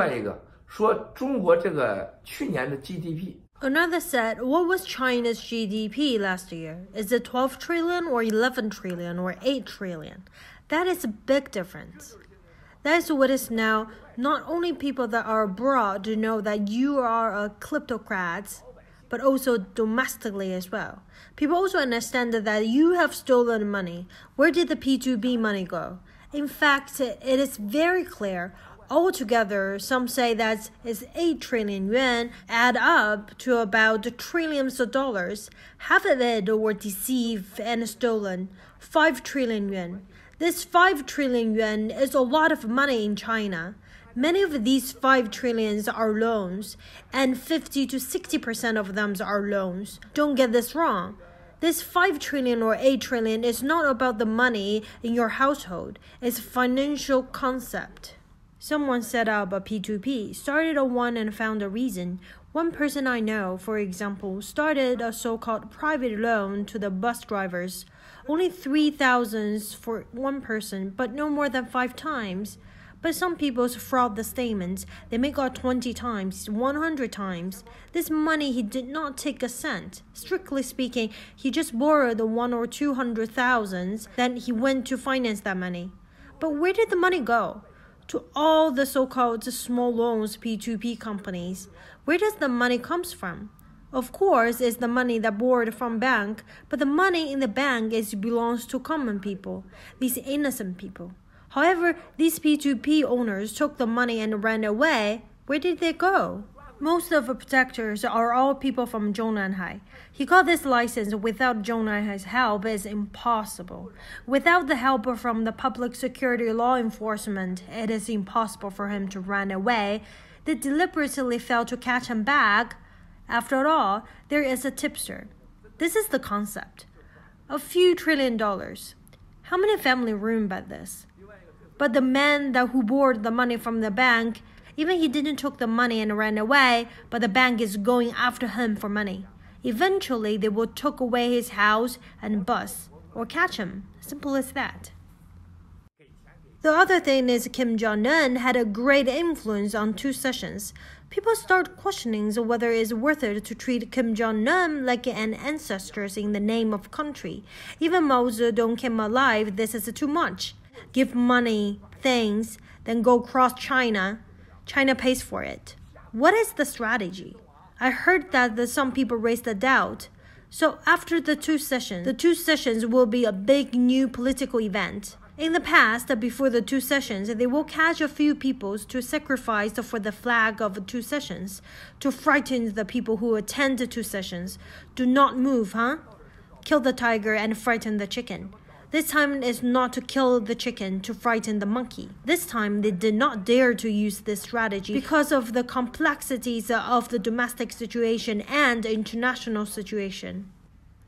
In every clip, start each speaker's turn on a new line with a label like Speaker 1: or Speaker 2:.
Speaker 1: 外一个说中国这个去年的 GDP。
Speaker 2: Another said, what was China's GDP last year? Is it 12 trillion or 11 trillion or 8 trillion? That is a big difference. That is what is now. Not only people that are abroad know that you are a kleptocrat, but also domestically as well. People also understand that you have stolen money. Where did the P2P money go? In fact, it is very clear. Altogether, some say that it's 8 trillion yuan, add up to about trillions of dollars. Half of it were deceived and stolen. 5 trillion yuan. This 5 trillion yuan is a lot of money in China. Many of these 5 trillions are loans, and 50 to 60% of them are loans. Don't get this wrong. This 5 trillion or 8 trillion is not about the money in your household. It's a financial concept. Someone set up a P2P, started a one and found a reason. One person I know, for example, started a so-called private loan to the bus drivers. Only 3,000 for one person, but no more than 5 times. But some people fraud the statements. They make out 20 times, 100 times. This money, he did not take a cent. Strictly speaking, he just borrowed 100,000 or 200,000. Then he went to finance that money. But where did the money go? To all the so-called small loans P2P companies. Where does the money comes from? Of course, it's the money that borrowed from bank, but the money in the bank belongs to common people, these innocent people. However, these P2P owners took the money and ran away. Where did they go? Most of the protectors are all people from Jong. He got this license without Jong's help is impossible. Without the help from the public security law enforcement, it is impossible for him to run away. They deliberately failed to catch him back. After all, there is a tipster. This is the concept. A few $1 trillion. How many families ruined by this? But the man who borrowed the money from the bank, even he didn't took the money and ran away, but the bank is going after him for money. Eventually, they will take away his house and bus, or catch him. Simple as that. The other thing is Kim Jong-un had a great influence on 2 sessions. People start questioning whether it's worth it to treat Kim Jong-un like an ancestor in the name of country. Even Mao Zedong came alive, this is too much. Give money, things, then go cross China. China pays for it. What is the strategy? I heard that some people raised a doubt. So after the 2 sessions will be a big new political event. In the past, before the 2 sessions, they will catch a few people to sacrifice for the flag of 2 sessions, to frighten the people who attend the 2 sessions. Do not move, huh? Kill the tiger and frighten the chicken. This time is not to kill the chicken, to frighten the monkey. This time they did not dare to use this strategy because of the complexities of the domestic situation and the international situation.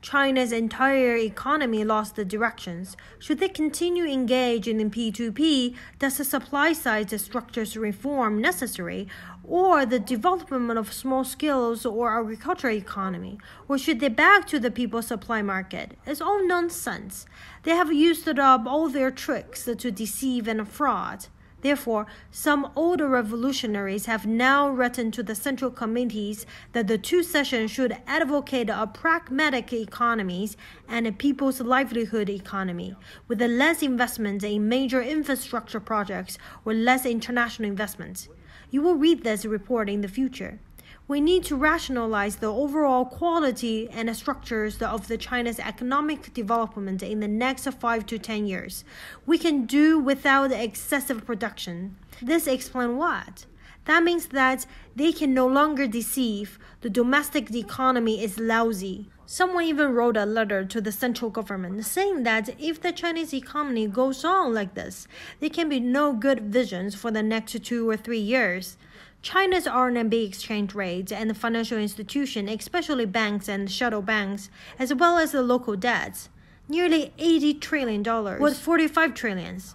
Speaker 2: China's entire economy lost the directions. Should they continue engaging in P2P, does the supply side structures reform necessary, or the development of small skills or agricultural economy, or should they back to the people's supply market? It's all nonsense. They have used up all their tricks to deceive and fraud. Therefore, some older revolutionaries have now written to the central committees that the 2 sessions should advocate a pragmatic economy and a people's livelihood economy, with less investment in major infrastructure projects or less international investment. You will read this report in the future. We need to rationalize the overall quality and structures of the China's economic development in the next 5 to 10 years. We can do without excessive production. This explains what? That means that they can no longer deceive. The domestic economy is lousy. Someone even wrote a letter to the central government saying that if the Chinese economy goes on like this, there can be no good visions for the next 2 or 3 years. China's RMB exchange rate and the financial institutions, especially banks and shadow banks, as well as the local debts, nearly $80 trillion, worth 45 trillions.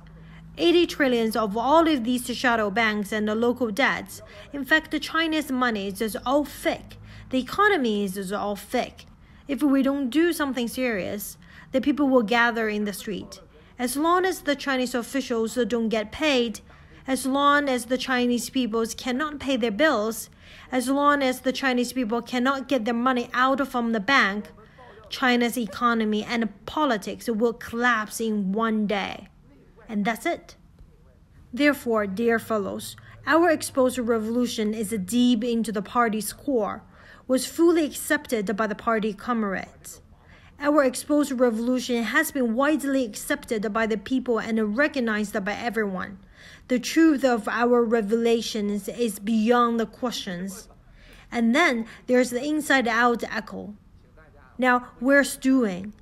Speaker 2: 80 trillions of all of these shadow banks and the local debts. In fact, the Chinese money is just all fake. The economy is just all fake. If we don't do something serious, the people will gather in the street. As long as the Chinese officials don't get paid, As long as the Chinese people cannot pay their bills, as long as the Chinese people cannot get their money out from the bank, China's economy and politics will collapse in one day. And that's it. Therefore, dear fellows, our exposed revolution is deep into the party's core, was fully accepted by the party comrades. Our exposed revolution has been widely accepted by the people and recognized by everyone. The truth of our revelations is beyond the questions. And then there's the inside-out echo. Now we're stewing.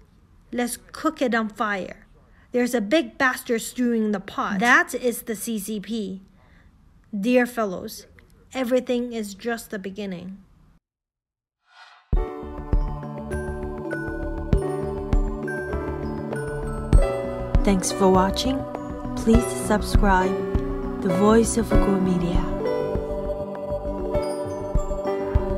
Speaker 2: Let's cook it on fire. There's a big bastard stewing in the pot. That is the CCP. Dear fellows, everything is just the beginning. Thanks for watching. Please subscribe The Voice of Kwok Media.